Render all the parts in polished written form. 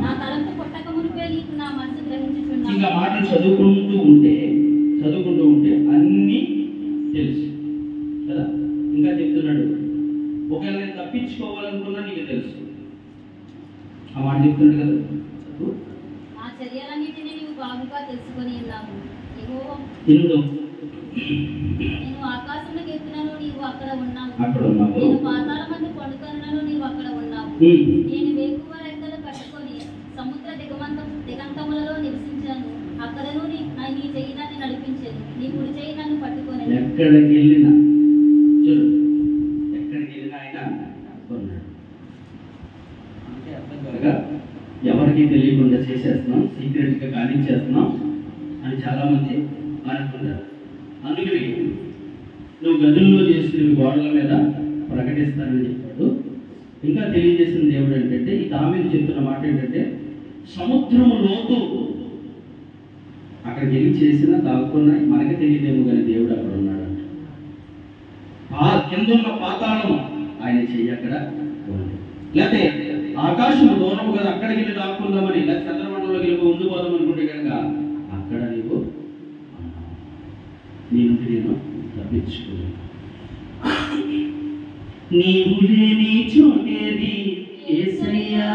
నా తలంపు పుట్టక మునిపే నీకు నా మనసు గ్రహించుచున్నాను. ఇంకా మాటలు చదువుకుంటూ ఉంటే అన్నీ తెలుసు కదా. ఇంకా చెప్తున్నాడు, ఒకవేళ నేను తప్పించుకోవాలనుకున్నా నీకు తెలుసు. ఆ మాట చెప్తున్నాడు కదా. నా చర్యలన్నిటినీ నీవు బాగుగా తెలుసుకొని ఉన్నావు. యెహోవా, నేను ఆకాశంలోకి ఎత్తినను, నీవు అక్కడ ఉన్నావు. నేను పాతాళ మందు పండుకొనను, నీవు అక్కడ ఉన్నావు. నేను వేకువ రెక్కలు కట్టుకొని సముద్ర దిగంతములలో నివసించాను. అక్కడను నీ చెయ్యి నన్ను నడిపించాను, నీ కుడి చెయ్యి నన్ను పట్టుకొని. ఎక్కడికి వెళ్ళినా ఆయన కొన్నాడు. అంటే అర్థం కాగా ఎవరికి తెలియకుండా చేసేస్తున్నాం, సీక్రెట్గా కానిచ్చేస్తున్నాం అని చాలామంది అనుకుంటారు. అందుకని నువ్వు గదుల్లో చేసిన గోడల మీద ప్రకటిస్తానని చెప్పాడు. ఇంకా తెలియజేసిన దేవుడు ఏంటంటే, ఈ దావీదు చెప్తున్న మాట ఏంటంటే, సముద్రము లోతు అక్కడికి వెళ్ళి చేసినా దాక్కున్నా మనకి తెలియదేమో కానీ దేవుడు అక్కడ ఉన్నాడు. కింద ఉన్న పాతాళం ఆయన చెయ్యి అక్కడ ఉంది. లేకపోతే ఆకాశం దూరం కదా, అక్కడికి వెళ్ళి దాక్కుందామని, లేదా చంద్రమండలంలోకి వెళ్ళి ఉండిపోదాం అనుకుంటే కనుక అక్కడ నీవు నీ నుండి నేను తప్పించుకోలేదు. నీవు లేని చోటేది యేసయ్యా,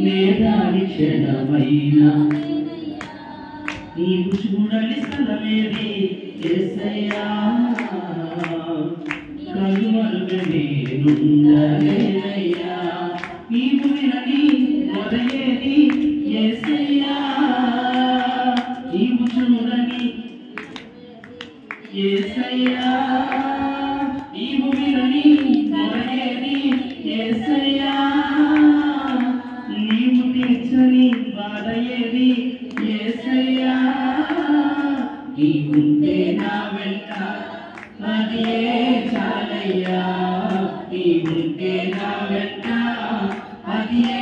నేదాని క్షణమైనా నీవు చూడని స్థలమేది యేసయ్యా, కలువలుగా నేనుండలేనయ్యా, నీవు వినని మొదలేది యేసయ్యా, నీవు చూడని యేసయ్యా, నీవు వినని మొదలేది యేసయ్యా, నీవు తీర్చని బాధ ఏది యేసయ్యా, నీవుంటే నా వెంట అదే చాలయ్యా, నీవుంటే నా వెంట అదే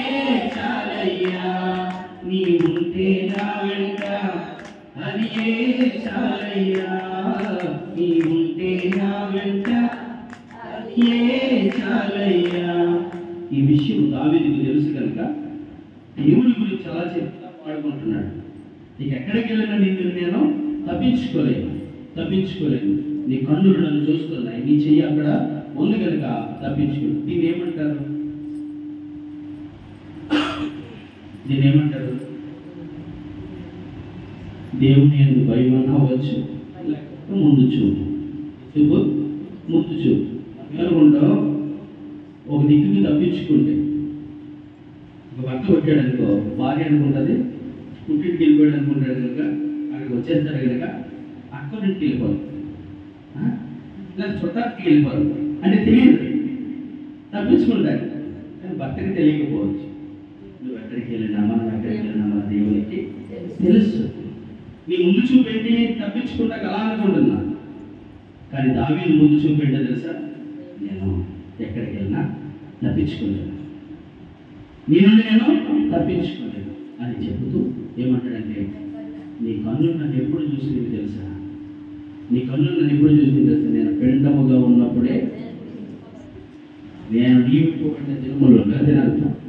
చాలయ్యా, నీవుంటే నా వెంట అదే చాలయ్యా, నీవుంటే నా వెంట అదే చాలయ్యా. ఈ విషయం దావీదుకు తెలుసు కనుక దేవుడి గురించి అలా పాడుకుంటున్నాడు. నీకు ఎక్కడికి వెళ్ళినా నేను తప్పించుకోలేను. నీ కన్నులు నన్ను చూస్తున్నాయి, నీ చెయ్యి అక్కడ ఉంది కనుక తప్పించుకో. దీనేమంటారు? దేవుని ఎందుకు భయం అవ్వచ్చు, లేకపోతే ముందు చూపు అనుకుంటావు. ఒక దిక్కుకి తప్పించుకుంటే ఒక భర్త కొట్టాడు అనుకో, భార్య అనుకుంటుంది పుట్టింటికి వెళ్ళిపోయాడు అనుకుంటాడు కనుక అక్కడికి వచ్చేస్తాడు కనుక అక్కడింటికి వెళ్ళిపోదు, లేదా చుట్టానికి వెళ్ళిపోదు. అంటే తెలియదు, తప్పించుకుంటాడు. కానీ భర్తకి తెలియకపోవచ్చు. నువ్వు ఎక్కడికి వెళ్ళినా మనం ఎక్కడికి వెళ్ళినా మన దేవునికి తెలుసు. నీ ముందు చూపెట్టి తప్పించుకుంటా అలా అనుకుంటున్నా. కానీ దావీదు ముందు చూపెట్టే తెలుసా, నేను ఎక్కడికి వెళ్ళినా తప్పించుకోలేను, నీ నుండి నేను తప్పించుకోలేను అని చెబుతూ ఏమంటాడంటే, నీ కన్నులు నన్ను ఎప్పుడు చూసింది తెలుసా, నీ కన్నులు నన్ను ఎప్పుడు చూసింది తెలుసా, నేను పెండముగా ఉన్నప్పుడే, నేను నీవిపోబడిన జన్మలో లేదా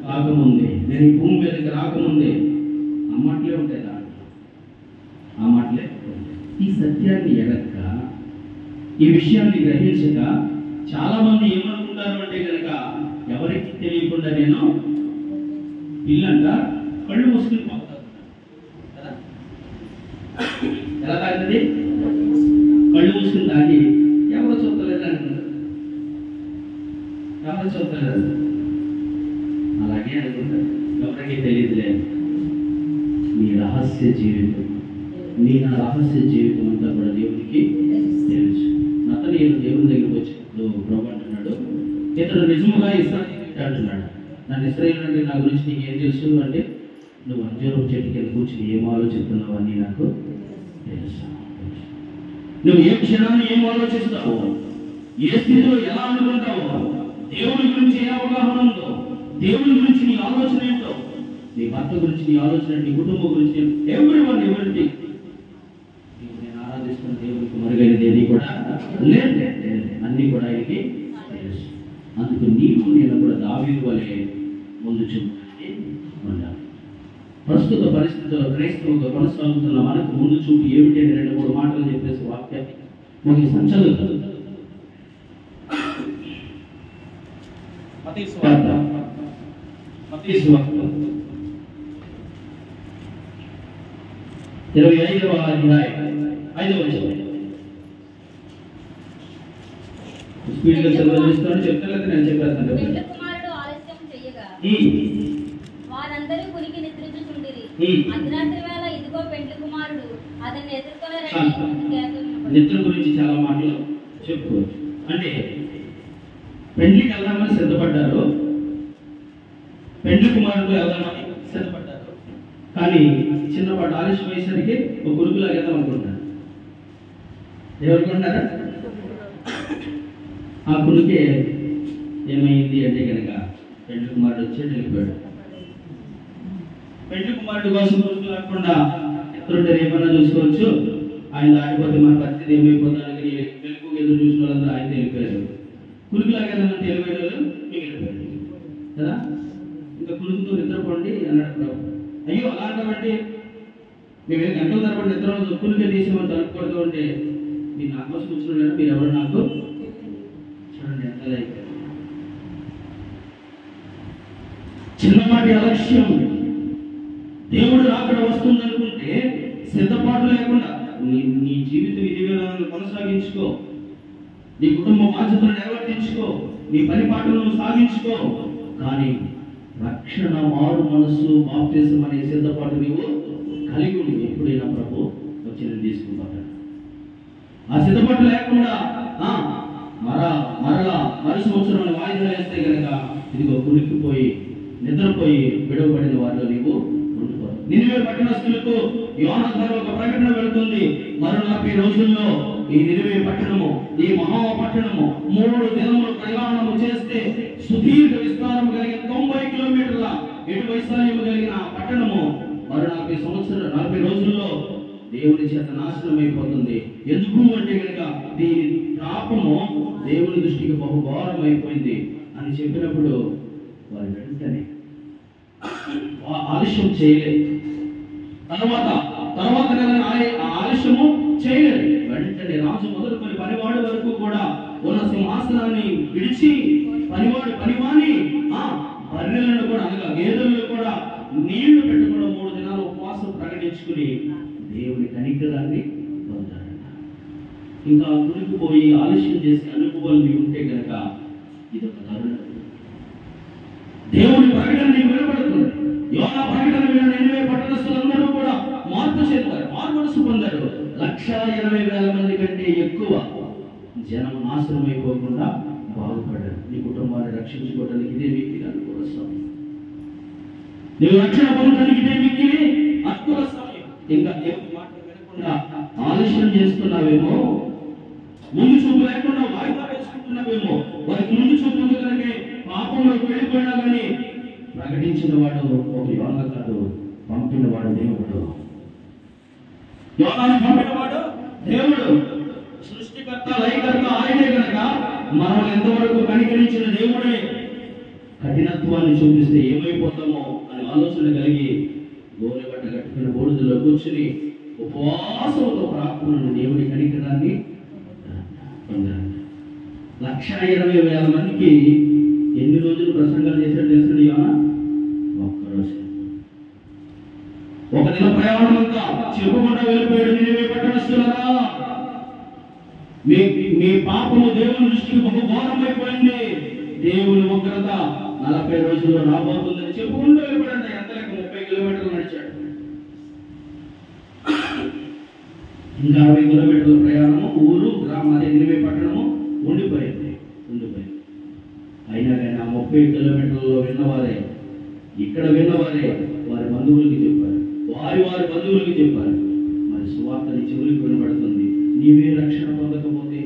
రాకముందే, నేను ఈ భూమి మీదకి రాకముందే, ఆ మాటలే ఉంటాయి దాంట్లో, ఆ మాటలే. ఈ సత్యాన్ని ఎడక్క, ఈ విషయాన్ని గ్రహించక చాలామంది ఏమనుకుంటారు అంటే కనుక, ఎవరికి తెలియకుండా నేను పిల్లంట కళ్ళు మూసుకుని పోతారు కదా. ఎలా తాగుతుంది? కళ్ళు మూసుకుని తాగి ఎవరో చూడలేదు అనుకుంటారు, ఎవరో చూడలేదు, అలాగే అనుకుంటారు. ఎవరికి తెలియదులే. నీ రహస్య జీవితం, నా రహస్య జీవితం అంతా కూడా దేవునికి తెలుసు. నతనీయులు దేవుని దగ్గరికి వచ్చినప్పుడు ప్రభు అంటున్నాడు, ఇతడు నిజముగా ఇశ్రాయేలు అంటున్నాడు, నన్ను ఇశ్రాయేలు అంటే నా గురించి నీకు ఏం తెలుసు అంటే, నువ్వు అంజూరపు చెట్టు కింద కూర్చుని ఏం ఆలోచిస్తున్నావు అని నాకు తెలుసు. నువ్వు ఏ క్షణాన్ని ఏం ఆలోచిస్తావు, ఏ స్థితిలో ఎలా అనుకుంటావు, దేవుని గురించి ఏ అవగాహన ఉందో, దేవుని గురించి నీ ఆలోచన ఏంటో, నీ భర్త గురించి నీ ఆలోచన, నీ కుటుంబం గురించి, ఎవరివన్ ఎవరికి నేను ఆరాధిస్తున్న దేవునికి మరుగైనది ఏది కూడా లేదు, అన్నీ కూడా ఆయనకి తెలుసు. అందుకు నీవు నేను కూడా దావీదు వలె ముందు చూపు ఉండాలి. ప్రస్తుత పరిస్థితుల్లో క్రైస్తవుగా కొనసాగుతున్న మనకు ముందు చూపు ఏమిటి అని 2-3 మాటలు చెప్పేసి వాక్యాన్ని ముగిస్తాను. చదువుతాను. మత్తయి సువార్త 25వ అధ్యాయం 5వ వచనం. స్పీడ్గా చదివిస్తాను. చెప్తాను, నేను చెప్పేస్తాను. పెండ్లి కుమారుడు ఆలస్యం చేయగా వారందరూ కునికి నిద్రించుచుండిరి. అర్ధరాత్రి వేళ ఇదిగో పెండ్లి కుమారుడు అతన్ని ఎదుర్కొనరండి. నిద్ర గురించి చాలా మాటలు చెప్పుకోవచ్చు. అంటే పెండ్లికి వెళ్దామని సిద్ధపడ్డారు, పెండ్లి కుమారుడు వెళ్దామని సిద్ధపడ్డారు. కానీ చిన్నపాటి ఆలస్యం అయ్యేసరికి ఒక కురుకులాగా వెళ్దాం అనుకుంటున్నారు. ఏమనుకుంటున్నారా? ఆ కురుకే ఏమైంది అంటే కనుక పెండ్లి కుమారుడు వచ్చి వెళ్ళిపోయాడు. పెండ్లి కుమారుడు కోసం కురుకు లేకుండా ఎక్కడుంటే ఏమన్నా చూసుకోవచ్చు. ఆయన దాటిపోతే మన పరిస్థితి ఏమైపోతానికి వెలుగు ఎదురు చూసిన వాళ్ళందరూ ఆయన వెళ్ళిపోయారు. కురుకులాగేదామంటే వెళ్ళిపోయారు, మిగిలిపోయారు కదా. ఇంకా కురుకుతో నిద్రపోండి అన్నాడు ప్రభు. అయ్యో అలాంటి మేము గంటల తరబడి నిద్ర కురుకే తీసేమని తలుపుకొడుతూ ఉంటే మీరు నా కోసం కూర్చున్నాడు, మీరు ఎవరు నాకు చూడండి ఎంత అయిపోయారు. చిన్నపాటి అలక్ష్యం. దేవుడు అక్కడ వస్తుందనుకుంటే సిద్ధపాటు లేకుండా నీ జీవిత విధి విధానాలను కొనసాగించుకో, నీ కుటుంబ బాధ్యతలు నిర్వర్తించుకో, నీ పరిపాలనను సాగించుకో. కానీ రక్షణ, మారు మనస్సు, బాప్తిజం అనే సిద్ధపాటు నీవు కలిగి ఉండి ఎప్పుడైనా ప్రభు వచ్చి నేను తీసుకుంటాను. ఆ సిద్ధపాటు లేకుండా మరలా మరు సంవత్సరం వాయిదా వేస్తే కనుక ఇదిగో కురికిపోయి నిద్రపోయి విడవబడిన వారిలో నీవు ఉండిపోతావు. నినివే పట్టణస్తులకు యోనా ద్వారా ఒక ప్రకటన వెళుతుంది. మరో 40 రోజుల్లో ఈ నినివే పట్టణము, ఈ మహా పట్టణము 3 దినములు ప్రయాణము చేస్తే సుదీర్ఘ విస్తారం కలిగిన 90 కిలోమీటర్ల ఎటు వైశాల్యము కలిగిన పట్టణము మరో 40 రోజుల్లో దేవుని చేత నాశనం అయిపోతుంది. ఎందుకు అంటే కనుక దీని పాపము దేవుని దృష్టికి బహుభారం అయిపోయింది అని చెప్పినప్పుడు వారు వెంటనే ఆలస్యం చేయలేదు. తర్వాత ఆలస్యము చేయలేదు. వెంటనే రాజు మొదలుకొని పనివాడి వరకు కూడా ఉన్న సింహాసనాన్ని విడిచి పనివాని బర్రెలను కూడా అనగా గేదెలను కూడా నీళ్లు పెట్టుకుని 3 దినాలు ఉపవాసం ప్రకటించుకుని దేవుని కనికరాన్ని పొందారట. ఇంకా కురికిపోయి ఆలస్యం చేసే అనుభవాలు ఉంటే కనుక ఇదొక దారుణం. దేవుని ప్రకటన నీకు వినబడుతుంది. యోనా ప్రకటన విన్న నినివే పట్టణస్తులందరూ కూడా మార్పు చెందారు, మారు మనసు పొందారు. 1,80,000 మంది కంటే ఎక్కువ జనం నాశనం అయిపోకుండా బాగుపడ్డారు. నీ కుటుంబాన్ని రక్షించుకోవడానికి ఇదే మిక్కిలి అనుకూల సమయం. నీవు రక్షణ పొందడానికి ఇదే మిక్కిలి అనుకూల సమయం. ఇంకా దేవుని మాటలు వినకుండా ఆలస్యం చేస్తున్నావేమో, ముందు చూపు లేకుండా వాయిదా వేసుకుంటున్నావేమో. వారికి ముందు చూపు ఉంది కనుక పాపంలోకి వెళ్ళిపోయినా కానీ ప్రకటించిన వాడు ఒక యోనా కాదు, పంపిన వాడు దేవుడు. యోనాను పంపిన వాడు దేవుడు, సృష్టికర్త, లయకర్త ఆయనే కనుక మనం ఎంతవరకు కనికరించిన దేవుడే కఠినత్వాన్ని చూపిస్తే ఏమైపోతామో అని ఆలోచన కలిగి గోనె బట్ట కట్టుకుని బూడిదలో కూర్చుని ఉపవాసంతో ప్రార్థన దేవుని కనికరాన్ని పొందారు. 1,20,000 మందికి ఎన్ని రోజులు ప్రసంగాలు చేశాడు తెలుసు యోనా? ఒక్కరోజు. ఒక దిన ప్రయాణం అంతా చెప్పుకుంటూ వెళ్ళిపోయాడు. నినివే పట్టణస్తులారా, మీ పాపము దేవుని దృష్టికి బహు ఘోరమైపోయింది. దేవుని ఉగ్రత 40 రోజుల్లో రాబోతుందని చెప్పుకుంటూ వెళ్ళిపోయాడు. ఎంత లెక్క 30 కిలోమీటర్లు నడిచాడు. ఇంకా 60 కిలోమీటర్ల ప్రయాణము, ఊరు గ్రామాది నినివే పట్టణము ఉండిపోయింది. అయినా కానీ ఆ 30 కిలోమీటర్లలో విన్నవారే, ఇక్కడ విన్నవారే వారి బంధువులకి చెప్పారు, వారి బంధువులకి చెప్పారు. మరి సువార్తని చెవులకు వినబడుతుంది. నీవే రక్షణ పొందకపోతే,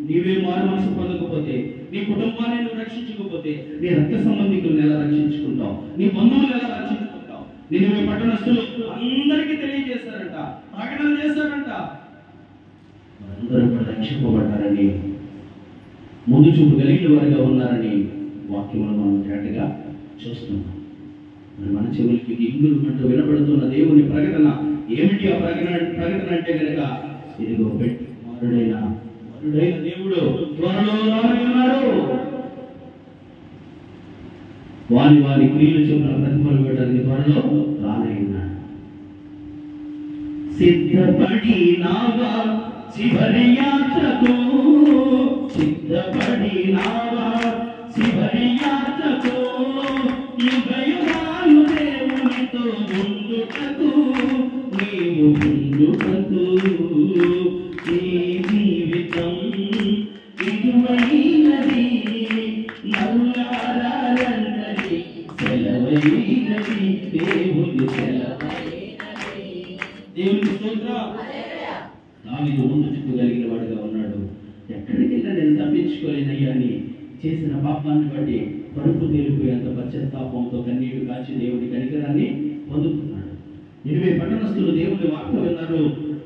నీవే మారు మనసు పొందకపోతే, నీ కుటుంబాన్ని నువ్వు రక్షించకపోతే నీ రక్త సంబంధికులను ఎలా రక్షించుకుంటావు? నీ బంధువులు ఎలా రక్షించుకుంటావు? నినివే పట్టణస్తులు అందరికీ తెలియజేశారంట, ప్రకటన చేశారంట. అందరూ కూడా రక్షింపబడ్డారని, ముందు చూపు కలిగిన వారిగా ఉన్నారని వాక్యంలో మనం తేటగా చూస్తున్నాం. మరి మన చెవులకి గింగులు అంటూ వినపడుతున్న దేవుని ప్రకటన ఏమిటి? ఆ ప్రకటన అంటే కనుక ఇదిగో మరుడైన దేవుడు త్వరలో రానున్నాడు. వారి క్రియలు చెప్పిన ప్రతిఫలం పెట్టడానికి త్వరలో రానున్నాడు. సిద్ధపడినావా చివరి యాత్రకు, సిద్ధపడినావా చివరి యాత్రకు, యుగయుగాలు దేవునితో ఉండుటకు, నీవు ఉండుటకు. నీ జీవితం ఇరువైనది, నవ్వారందరి సెలవైనది, దేవుని సెలవైనది. దేవుని స్తోత్రం. దావీదు ముందు చూపగలిగిన వాడుగా ఉన్నాడు. ఎక్కడికి వెళ్ళినా నేను తప్పించుకోలేనయ్యా అని చేసిన పాపాన్ని బట్టి పరుపు తేలిపోయేంత పశ్చాత్తాపంతో కన్నీళ్లు కాచి దేవుడి కనికరాన్ని పొందుతున్నాడు. 20 పట్టణస్థులు దేవుని వార్త విన్నారు.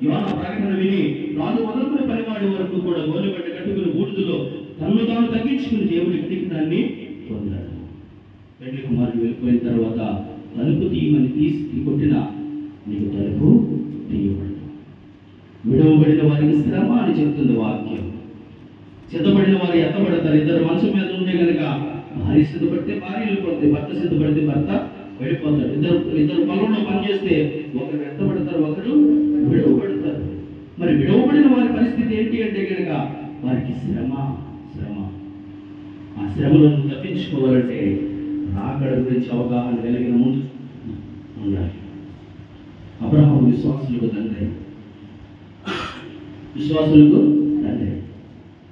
యోనా ప్రకటన విని రాజు మొదలుకుని పనివాడి వరకు కూడా గోలిబట్ట కట్టుకుని బూడిదలో తన్ను తాను తగ్గించుకుని దేవుడి కనికరాన్ని పొందాడు. పెళ్లి కుమారుడు వెళ్ళిపోయిన తర్వాత తలుపు తీయమని తీసి కొట్టిన నీకు తలుపు తీయబడదు. విడవబడిన వారికి శ్రమ అని చెప్తుంది వాక్యం. సిద్ధపడిన వారు ఎత్తబడతారు. ఇద్దరు మనసు మీద ఉంటే కనుక భార్య సిద్ధపడితే భార్య వెళ్ళిపోతుంది, భర్త సిద్ధపడితే భర్త వెళ్ళిపోతాడు. ఇద్దరు పొలంలో పనిచేస్తే ఒకరు ఎత్తబడతారు, ఒకరు విడవబడతారు. మరి విడవబడిన వారి పరిస్థితి ఏంటి అంటే కనుక వారికి శ్రమ. ఆ శ్రమలను తప్పించుకోవాలంటే రాకడ గురించి అవగాహన కలిగిన ముందు ఉండాలి. అబ్రహాము విశ్వాసులకు తండ్రి.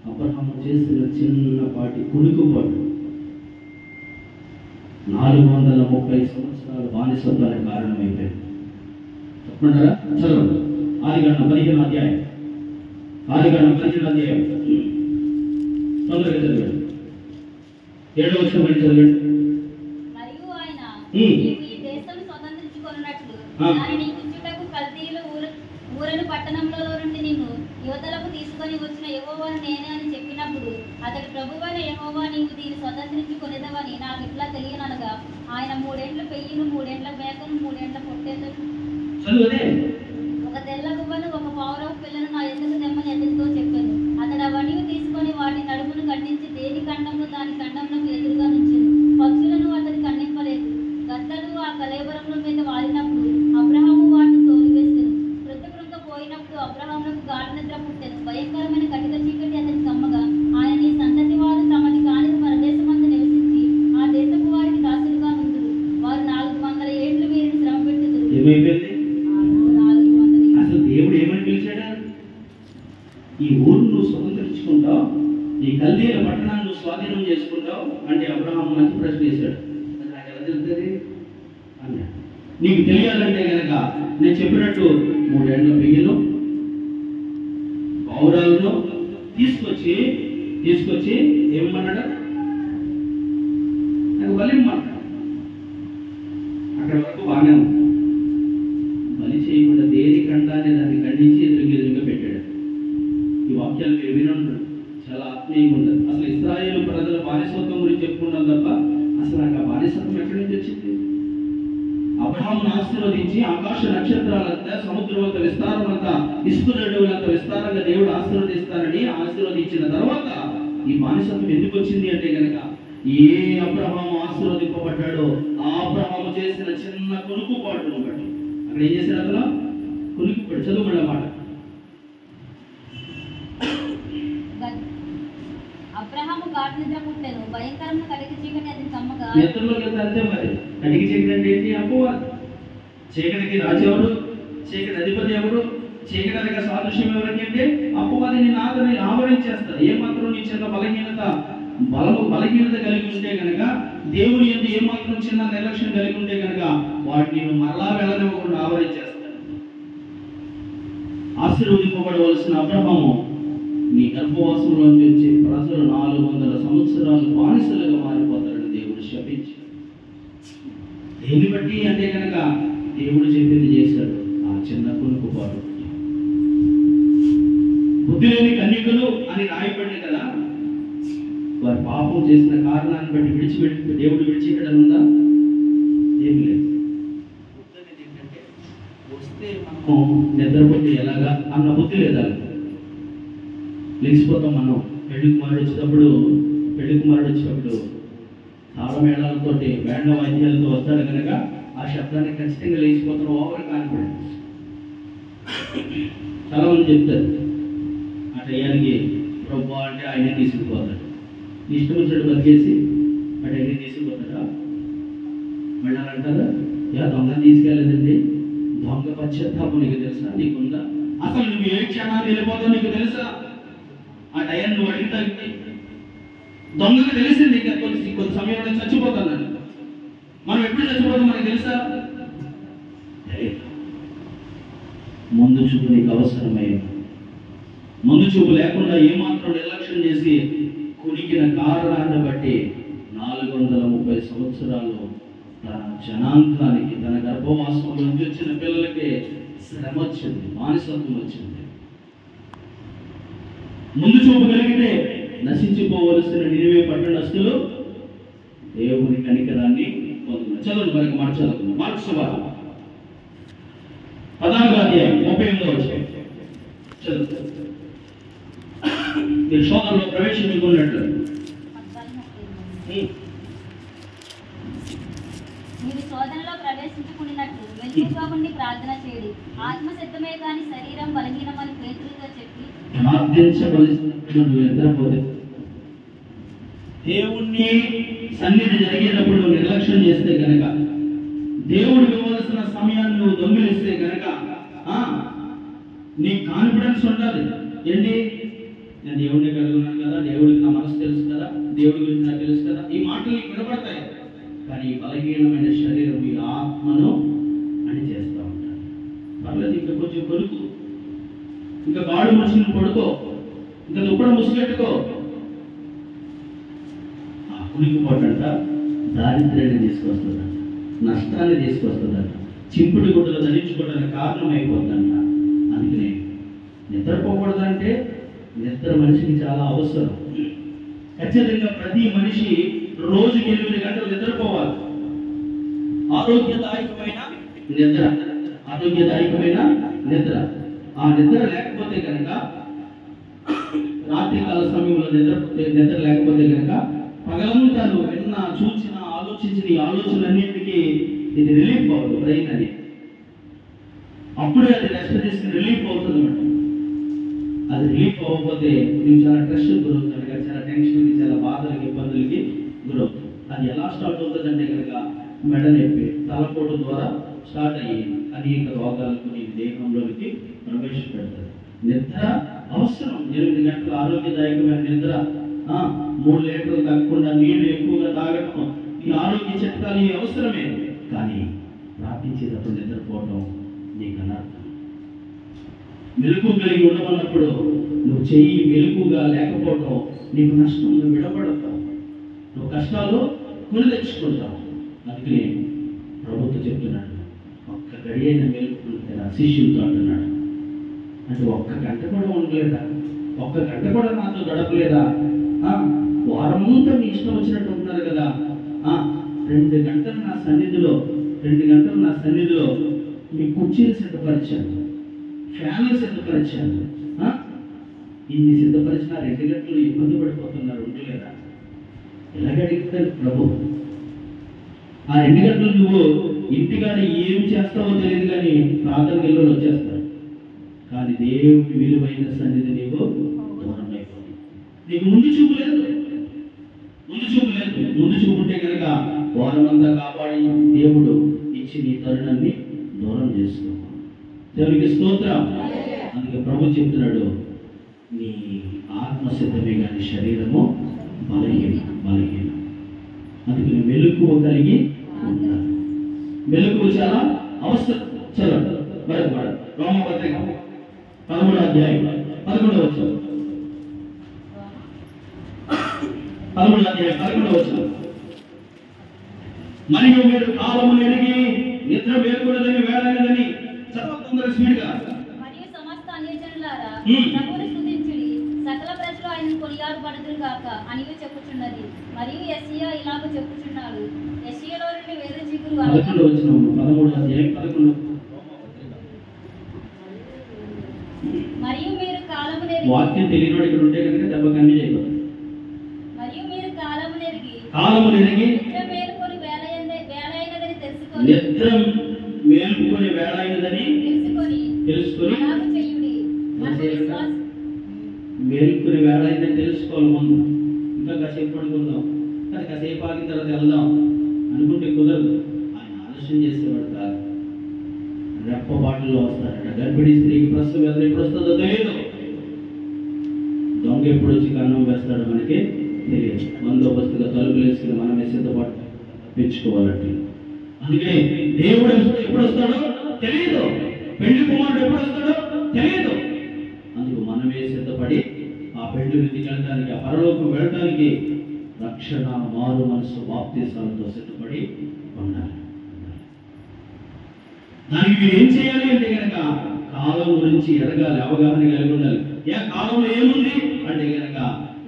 అబ్రహాము చేసిన చిన్నపాటి కుడుకుపాటు 430 సంవత్సరాల బానిసత్వానికి కారణమైపోయింది. చెప్పుకుంటారా? చదవండి. ఆదికాండం 15వ అధ్యాయం. తొందరగా చదవండి. 7వ వచనం నుంచి చదవండి. మరియు ఆయన నీవు ఈ దేశం స్వతంత్రించుకొనున్నట్లు దానిని కూర్చుటకు కల్దీయుల ఊరను పట్టణంలో నుండి నిన్ను యువతలకు తీసుకొని వచ్చిన యెహోవాను నేనే అని చెప్పినప్పుడు అతడు ప్రభువైన యెహోవా నీవు దీన్ని స్వతంత్రించుకొనేదవని నాకు ఇట్లా తెలియననగా ఆయన 3 ఏండ్ల పెయ్యిను 3 ఏండ్ల మేకను 3 ఏండ్ల పొట్టేలను ఒక తెల్ల గువ్వను ఒక పావురపు పిల్లను నా ఎదుగు తెమ్మని అతనితో చెప్పాను. అతడు అవన్నీ తీసుకొని వాటి నడుమును ఖండించి దేని ఖండంలో దాని ఖండంలో ఎదురుగా నుంచింది. పక్షులను అతడు ఖండింపలేదు. గద్దలు ఆ కళేబరముల మీద వాలినప్పుడు అబ్రహాము వాటిని తోలివేశాను. కృతకృత పోయినప్పుడు అబ్రహాములకు గాఢ నిద్ర పుట్టెను. భయంకరమైన కటిక చీకటి అతని కమ్మగా ఆయన నీ సంతతి వారు తమది కాని పరదేశమందు నివసించి ఆ దేశపు వారికి దాసులుగా నుందురు. వారు 400 ఏళ్లు వీరిని శ్రమ పెట్టుదురు. అసలు దేవుడు ఏమని పిలిచాడా? ఈ ఊరు నువ్వు స్వతంత్రించుకుంటావు, ఈ కల్దీయుల పట్టణాన్ని నువ్వు స్వాధీనం చేసుకుంటావు అంటే అబ్రహాము మంచి ప్రశ్న వేశాడు. నాకు ఎలా తెలుస్తుంది అన్నాడు. నీకు తెలియాలంటే కనుక నేను చెప్పినట్టు 3 ఏండ్ల పెయ్యను పౌరాలను తీసుకొచ్చి ఏమన్నాడు? నాకు బలిమ్మన్నాడు. అక్కడ వరకు బాగానే ఉంది. బలి చేయకుండా దేని ఖండాన్ని దాన్ని ఖండించి ఎదురుగా పెట్టాడు. ఈ వాక్యాలు మీరు వినుంటారు, చాలా ఆత్మీయంగా ఉంటుంది. అసలు ఇశ్రాయేలు ప్రజల బానిసత్వం గురించి చెప్పుకున్నాం తప్ప అసలు నాకు ఆ బానిసత్వం ఎక్కడి నుంచి వచ్చింది? అబ్రహామును ఆశీర్వదించి ఆకాశ నక్షత్రాలంతా సముద్రమంత విస్తారమంతా ఇసుక రేణువులంత విస్తారంగా దేవుడు ఆశీర్వదించిన తర్వాత ఈ బానిసత్వం ఎందుకు వచ్చింది అంటే కనుక ఏ అబ్రహాము ఆశీర్వదింపబడ్డాడో ఆ అబ్రహాము చేసిన చిన్న కొనుక్కుపాటును బట్టి అక్కడ ఏం చేశాడు? అతను కొనుక్కుపాడు. చదువుకున్న మాట. అబ్రహాము గాఢ నిద్ర పుట్టెను. భయంకరమైన కటిక చీకటి అతని కమ్మగా. నిద్రలోకి వెళ్తే అంతే మరి. కటిక చీకటి అంటే ఏంటి? అపవాది. చీకటికి రాజు ఎవరు? చీకటి అధిపతి ఎవరు? చీకటి అనగా సాదృశ్యం ఎవరికి అంటే అపవాదిని ఆవరించేస్తారు. ఏమాత్రం నీ చిన్న బలహీనత కలిగి ఉంటే కనుక, దేవుని యందు ఏమాత్రం చిన్న నిర్లక్ష్యం కలిగి ఉంటే కనుక వాటిని మరలా వెళ్ళనివ్వకుండా ఆవరించేస్తాడు. ఆశీర్వదింపబడవలసిన అబ్రహాము నీ గర్భవాసంలో వచ్చే ప్రజలు 400 సంవత్సరాలు బానిసలుగా మారిపోతారని దేవుడు శపించాడు. దేన్ని బట్టి అంటే కనుక దేవుడు చెప్పింది చేశాడు. ఆ చిన్న కొనుక్కుపాటు. బుద్ధి లేని కన్యకలు అని రాయబడింది కదా. వారి పాపం చేసిన కారణాన్ని బట్టి దేవుడు విడిచిపెట్టడం ఉందా? ఏమి లేదు. నిద్రపోతే ఎలాగా అన్న బుద్ధి లేదా? లేచిపోతాం మనం. పెళ్లి కుమారుడు వచ్చినప్పుడు తాళమేళాలతో బ్యాండ్ వాయిద్యాలతో వస్తాడు కనుక ఆ శబ్దాన్ని ఖచ్చితంగా లేచిపోతాం. Over confidence. చాలా మంది చెప్తారు ఆ టయానికి ప్రభు అంటే ఆయనే తీసుకుపోతాడు. ఇష్టం వచ్చినట్టు బతికేసి ఆ టైంకి తీసుకుపోతాడా? మళ్ళీ అంటారా, దొంగ తీసుకెళ్ళలేదండి, దొంగ పశ్చాత్తాపం నీకు తెలుసా? నీకుందా? అసలు నువ్వు ఏ క్షణాన్ని వెళ్ళిపోతావు నీకు తెలుసా? ఆ టైం నువ్వు అడిగితే దొంగకు తెలిసింది కొంత సమయంలో చచ్చిపోతాను. మనం ఎప్పుడు చచ్చిపోతాం మనకి తెలుసా? ముందు చూపు నీకు అవసరమైన, ముందు చూపు లేకుండా ఏమాత్రం నిర్లక్ష్యం చేసి కునికిన కారణాన్ని బట్టి 430 సంవత్సరాలు తన జనాంగానికి, తన గర్భవాసం నుంచి వచ్చిన పిల్లలకి శ్రమ వచ్చింది, మానసత్వం వచ్చింది. ముందు చూపు కలిగితే నశించిపోవలసిన నినివే పట్టణస్థులు దేవుని కనికరాన్ని పొందుతున్నారు. చదవండి, మనకి మాట చదువుకున్నాం. మార్కు సువార్త 14వ అధ్యాయం 38వ వచనం చదువు. మీరు శోధనలో ప్రవేశించుకున్నట్లు మీరు శోధనలో ప్రవేశించుకున్నట్లు మెలకువగా ఉండి ప్రార్థన చేయండి. ఆత్మసిద్ధమే కానీ శరీరం బలహీనమని పేతురుతో చెప్పి నిద్రపోతే దేవుణ్ణి సన్నిధి జరిగేటప్పుడు నువ్వు నిర్లక్ష్యం చేస్తే కనుక, దేవుడికి ఇవ్వాల్సిన సమయాన్ని నువ్వు దొంగిలిస్తే కనుక నీ కాన్ఫిడెన్స్ ఉండాలి. ఏంటి, నేను దేవుడిని కలుగున్నాను కదా, దేవుడికి నా మనసు తెలుసు కదా, దేవుడి గురించి నాకు తెలుసు కదా, ఈ మాటలు నీకు వినపడతాయి. కానీ బలహీనమైన శరీరం ఈ ఆత్మను అని చేస్తూ ఉంటారు. పర్లేదు, ఇంకా కొంచెం కొడుకు, ఇంకా గాడు మనుషులను పడుకో, ఇంకా దుప్పడ ముసుగెట్టుకో. ఆ కునికి పోటంట దారిద్ర్యాన్ని తీసుకొస్తుందంట, నష్టాన్ని తీసుకొస్తుందంట, చింపుడి గుడ్డలు ధరించుకోవడానికి కారణం అయిపోతుందంట. అందుకనే నిద్రపోకూడదంటే నిద్ర మనిషికి చాలా అవసరం. ఖచ్చితంగా ప్రతి మనిషి రోజుకి 8 గంటలు నిద్రపోవాలి. ఆరోగ్యదాయకమైన నిద్ర, ఆరోగ్యదాయకమైన నిద్ర. ఆ నిద్ర లేకపోతే కనుక, రాత్రికాల సమయంలో నిద్ర లేకపోతే కనుక పగలంతా నువ్వు విన్న, చూసిన, ఆలోచించిన ఈ ఆలోచనలన్నింటికి ఇది రిలీఫ్ అవ్వదు. బ్రెయిన్ అని అప్పుడే అది రెస్ట్ తీసుకుని రిలీఫ్ అవుతుంది అన్నమాట. అది రిలీఫ్ అవ్వకపోతే నువ్వు చాలా స్ట్రెస్ గురవుతాడు, చాలా టెన్షన్కి, చాలా బాధలకి, ఇబ్బందులకి గురవుతుంది. అది ఎలా స్టార్ట్ అవుతుందంటే కనుక మెడ నొప్పి, తలపోటు ద్వారా స్టార్ట్ అయ్యి అనేక రోగాలకు నీ దేహంలోకి ప్రవేశపెడతారు. నిద్ర అవసరం. 8 గంటల ఆరోగ్యదాయకమైన నిద్ర, 3 లీటర్లు తగ్గకుండా నీళ్లు ఎక్కువగా తాగడం, ఈ ఆరోగ్య చిట్కాలు ఇవి అవసరమే. కానీ ప్రార్థించేటప్పుడు నిద్రపోవడం నీకు అనర్థం. మెలకు కలిగి ఉండమన్నప్పుడు నువ్వు చెయ్యి మెలకుగా లేకపోవడం నీకు నష్టం. నువ్వు విడపడతావు, నువ్వు కష్టాలు కొని తెచ్చుకుంటావు. అందుకనే ప్రభుత్వం చెప్తున్నాడు, ఒక్క గడి అయిన మెలుకుంటారా శిష్యులతో అంటున్నాడు. అంటే 1 గంట కూడా ఉండలేదా? 1 గంట కూడా నాతో గడపలేదా? వారమంతా మీ ఇష్టం వచ్చినట్టు ఉంటున్నారు కదా. 2 గంటలు నా సన్నిధిలో, 2 గంటలు నా సన్నిధిలో మీ కుర్చీలు సిద్ధపరిచాను, ఫ్యాన్లు సిద్ధపరిచాను. ఇన్ని సిద్ధపరిచిన 2 గంటలు ఇబ్బంది పడిపోతున్నారు, ఉండలేదా? ఇలాగ అడుగుతారు ప్రభు. ఆ 2 గంటలు నువ్వు ఇంటికాడ ఏం చేస్తావో తెలియదు, కానీ ప్రార్థన గెల్లో వచ్చేస్తావు. కానీ దేవుడి విలువైన సన్నిధి నీకు దూరం అయిపోతుంది. నీకు ముందు చూపు లేదు, ముందు చూపు లేదు. ముందు చూపు ఉంటే కనుక వారమంతా కాపాడి దేవుడు ఇచ్చి నీ తరుణాన్ని దూరం చేసుకో. దేవునికి స్తోత్రం. అందుకే ప్రభు చెప్తున్నాడు, నీ ఆత్మసిద్ధమే కానీ శరీరము బలహీనం. అందుకే మెలకువ కలిగి ఉండాలి. మెలకువ చాలా అవసరం. చదవండి రోమపత్రిక 13వ అధ్యాయం 11వ వచనం. 13వ అధ్యాయం 11వ వచనం. మరియు మీరు కాలము ఎరిగి నిద్ర మేల్కొనదని వేళైనదని. చదవకుండా స్పీడ్గా. మరియు సమస్త అన్యజనులారా ప్రభువును స్తుతించుడి, సకల ప్రజలు ఆయనను కొనియాడబడుదురు గాక అని చెప్పుచున్నది. మరియు యెషయా ఇలాగ చెప్పుచున్నాడు, యెషయాలో నుండి వేరు చిగురు 11వ వచనం 13వ అధ్యాయం 11వ. వాక్యం తెలియని వాడు ఇక్కడ ఉంటే కనుక దెబ్బ కన్నీ చేయకూడదు. మరియు మీరు కాలము నెరిగి నిద్ర మేలుకొని వేళ అయినదని తెలుసుకొని మేలుకుని వేళ అయిందని తెలుసుకోవాలి. ముందు ఇంకా కాసేపు పడుకుందాం, కానీ కాసేపు ఆగిన తర్వాత వెళ్దాం అనుకుంటే కుదరదు. ఆయన ఆలస్యం చేసేవాడు కాదు. రెప్ప బాటల్లో వస్తారట. గర్భిణీ స్త్రీకి ప్రస్తుతం వేదన ఎప్పుడు వస్తుందో తెలియదు. దొంగ ఎప్పుడు వచ్చి కన్నం వేస్తాడో మనకి తెలియదు. బందోబస్తుగా తలుపులు వేసుకుని మనమే సిద్ధపాటు పెంచుకోవాలంటే. అందుకే దేవుడు ఎప్పుడు వస్తాడో తెలియదు, పెళ్లి కుమారుడు ఎప్పుడు వస్తాడో తెలియదు. అందుకు మనమే సిద్ధపడి ఆ పెళ్లి విధికి వెళ్ళడానికి, ఆ పరలోకం వెళ్ళడానికి రక్షణ, మారు మనసు, బాప్తీసాలతో సిద్ధపడి ఉండాలి. దానికి మీరు ఏం చేయాలి అంటే కనుక కాలం గురించి ఎదగాలి, అవగాహన కలిగి ఉండాలి. కాలంలో ఏముంది అంటే కనుక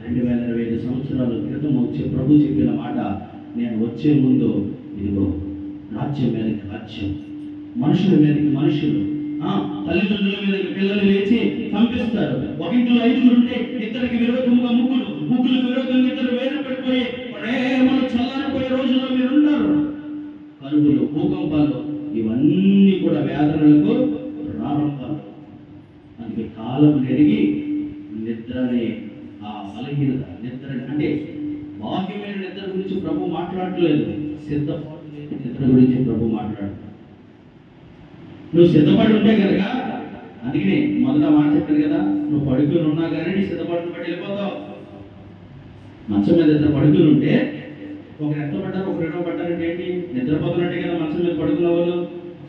2025 సంవత్సరాల క్రితం వచ్చి ప్రభు చెప్పిన మాట, నేను వచ్చే ముందు ఇదిగో రాజ్యం మీదకి రాజ్యం, మనుషుల మీదకి మనుషులు, తల్లిదండ్రుల మీదకి పిల్లలు లేచి పంపిస్తారు. ఒక ఇంట్లో 5 ఉంటే ఇద్దరికి విరోధముగా ముగ్గులకు విరోధంగా ఇద్దరు వేరు పడిపోయి ప్రేమలు చల్లారిపోయే రోజుల్లో మీరు ఉన్నారు. కరువులు, భూకంపాలు ఇవన్నీ కూడా వేదనలకు ప్రారంభాలు. అందుకే కాలం నెరిగి నిద్రనే ఆ బలహీనత, నిద్ర అంటే బాహ్యమైన నిద్ర గురించి ప్రభు మాట్లాడట్లేదు, సిద్ధపాటు నిద్ర గురించి ప్రభు మాట్లాడు. నువ్వు సిద్ధపడి ఉంటే కనుక, అందుకనే మొదట మాట చెప్పాను కదా, నువ్వు పడుకుని ఉన్నా కానీ నీ సిద్ధపాటును బట్టి వెళ్ళిపోతావు. మంచం మీద ఇద్దరు పడుకుని ఉంటే ఒకరు ఎంత పడ్డారు, ఒకరు ఎన్నో పడ్డారంటే ఏంటి? నిద్రపోతున్నట్టే కదా. మంచం మీద పడుకున్న వాళ్ళు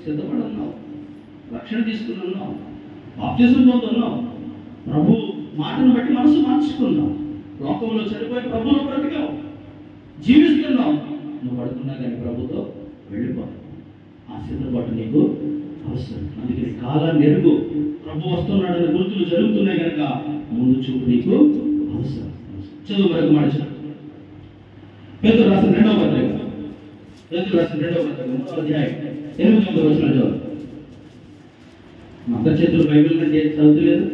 సిద్ధపడి ఉన్నావు, రక్షణ తీసుకుని ఉన్నావు, బాప్తిజం పొందుతున్నావు, ప్రభు మాటను బట్టి మనసు మార్చుకున్నావు, లోకంలో చనిపోయి ప్రభువులో బ్రతికావు, జీవిస్తున్నావు. నువ్వు పడుకున్నా కానీ ప్రభుతో వెళ్ళిపోతావు. ఆ సిద్ధపాటు నీకు అవసరం. అందుకని కాలాన్ని ఎరుగు. ప్రభు వస్తున్నాడని గుర్తులు జరుగుతున్నాయి కనుక ముందు చూపు నీకు అవసరం. చదువు వరకు మాట చదువు. పేతురు రాసిన 2వ పత్రిక, 3వ అధ్యాయం 8వ వచనం చదువు. మత చేతులు బైబిల్ అంటే చదువుతలేదు.